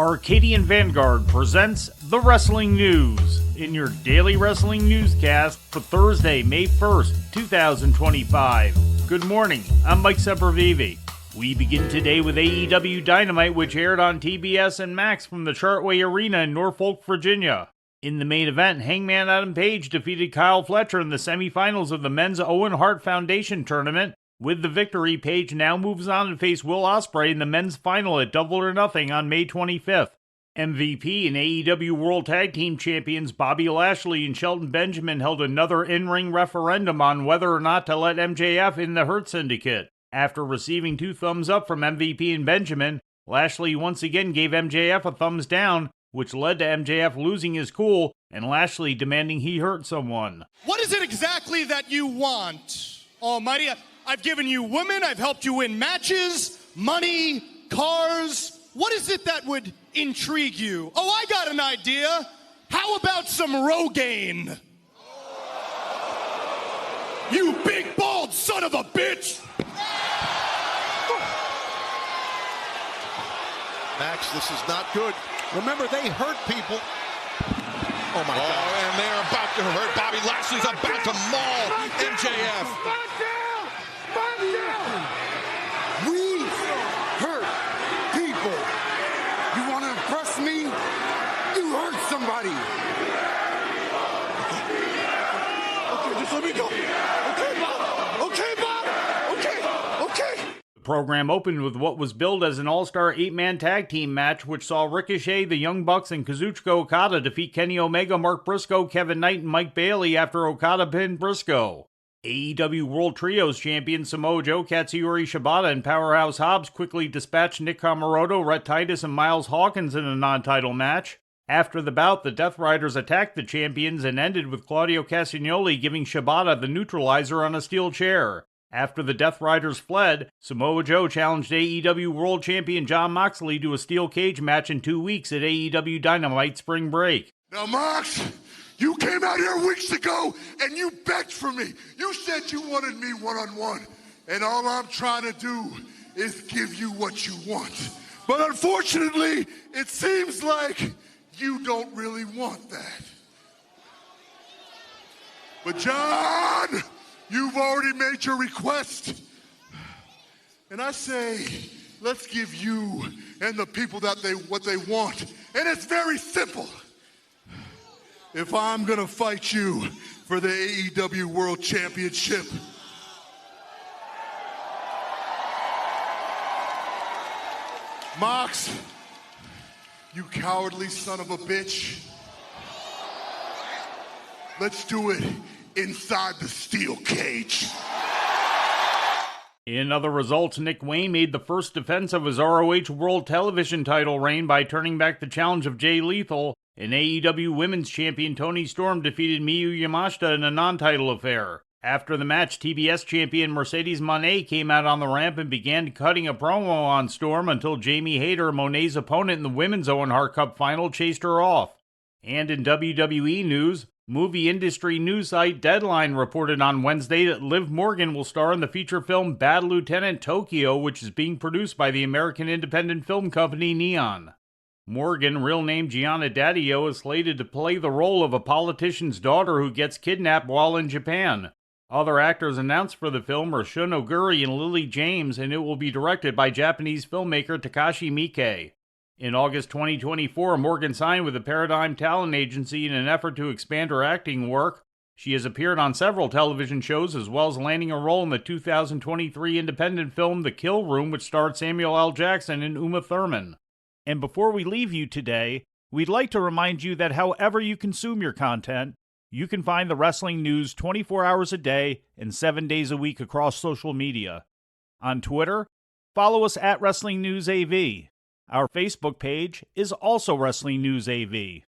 Arcadian Vanguard presents The Wrestling News in your daily wrestling newscast for Thursday, May 1st, 2025. Good morning, I'm Mike Sempervive. We begin today with AEW Dynamite, which aired on TBS and Max from the Chartway Arena in Norfolk, Virginia. In the main event, Hangman Adam Page defeated Kyle Fletcher in the semifinals of the Men's Owen Hart Foundation Tournament. With the victory, Page now moves on to face Will Ospreay in the men's final at Double or Nothing on May 25th. MVP and AEW World Tag Team Champions Bobby Lashley and Shelton Benjamin held another in-ring referendum on whether or not to let MJF in the Hurt Syndicate. After receiving 2 thumbs up from MVP and Benjamin, Lashley once again gave MJF a thumbs down, which led to MJF losing his cool and Lashley demanding he hurt someone. What is it exactly that you want, Almighty? I've given you women, I've helped you win matches, money, cars. What is it that would intrigue you? Oh, I got an idea. How about some Rogaine? You big bald son of a bitch! Max, this is not good. Remember, they hurt people. Oh, my God. And they're about to hurt. Bobby Lashley's about to maul MJF. We hurt people. You want to impress me? You hurt somebody. Okay, just let me go. Okay, Bob. Okay, Bob. Okay. The program opened with what was billed as an all-star 8-man tag team match, which saw Ricochet, the Young Bucks, and Kazuchika Okada defeat Kenny Omega, Mark Briscoe, Kevin Knight, and Mike Bailey after Okada pinned Briscoe. AEW World Trios champion Samoa Joe, Katsuyori Shibata, and Powerhouse Hobbs quickly dispatched Nick Comoroto, Rhett Titus, and Miles Hawkins in a non-title match. After the bout, the Death Riders attacked the champions and ended with Claudio Castagnoli giving Shibata the neutralizer on a steel chair. After the Death Riders fled, Samoa Joe challenged AEW World Champion Jon Moxley to a steel cage match in 2 weeks at AEW Dynamite Spring Break. Now, Mox, you came out here weeks ago and you begged for me. You said you wanted me one-on-one. And all I'm trying to do is give you what you want. But unfortunately, it seems like you don't really want that. But John, you've already made your request. And I say, let's give you and the people what they want. And it's very simple. If I'm gonna fight you for the AEW World Championship, Mox, you cowardly son of a bitch, let's do it inside the steel cage. In other results, Nick Wayne made the first defense of his ROH World Television title reign by turning back the challenge of Jay Lethal, and AEW Women's Champion Toni Storm defeated Miyu Yamashita in a non-title affair. After the match, TBS Champion Mercedes Moné came out on the ramp and began cutting a promo on Storm until Jamie Hayter, Moné's opponent in the Women's Owen Hart Cup final, chased her off. And in WWE news, movie industry news site Deadline reported on Wednesday that Liv Morgan will star in the feature film Bad Lieutenant Tokyo, which is being produced by the American independent film company Neon. Morgan, real name Gianna Daddio, is slated to play the role of a politician's daughter who gets kidnapped while in Japan. Other actors announced for the film are Shun Oguri and Lily James, and it will be directed by Japanese filmmaker Takashi Miike. In August 2024, Morgan signed with the Paradigm Talent Agency in an effort to expand her acting work. She has appeared on several television shows as well as landing a role in the 2023 independent film The Kill Room, which starred Samuel L. Jackson and Uma Thurman. And before we leave you today, we'd like to remind you that however you consume your content, you can find the wrestling news 24 hours a day and 7 days a week across social media. On Twitter, follow us at Wrestling News AV. Our Facebook page is also Wrestling News AV.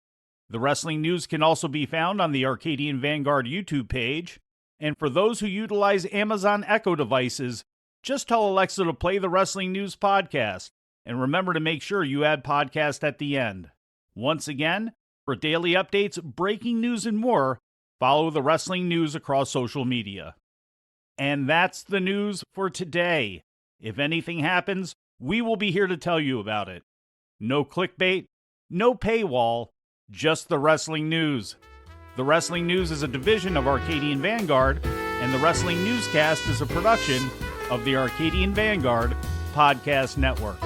The Wrestling News can also be found on the Arcadian Vanguard YouTube page. And for those who utilize Amazon Echo devices, just tell Alexa to play the Wrestling News podcast. And remember to make sure you add podcast at the end. Once again, for daily updates, breaking news, and more, follow the Wrestling News across social media. And that's the news for today. If anything happens, we will be here to tell you about it. No clickbait, no paywall, just the wrestling news. The Wrestling News is a division of Arcadian Vanguard, and the Wrestling Newscast is a production of the Arcadian Vanguard Podcast Network.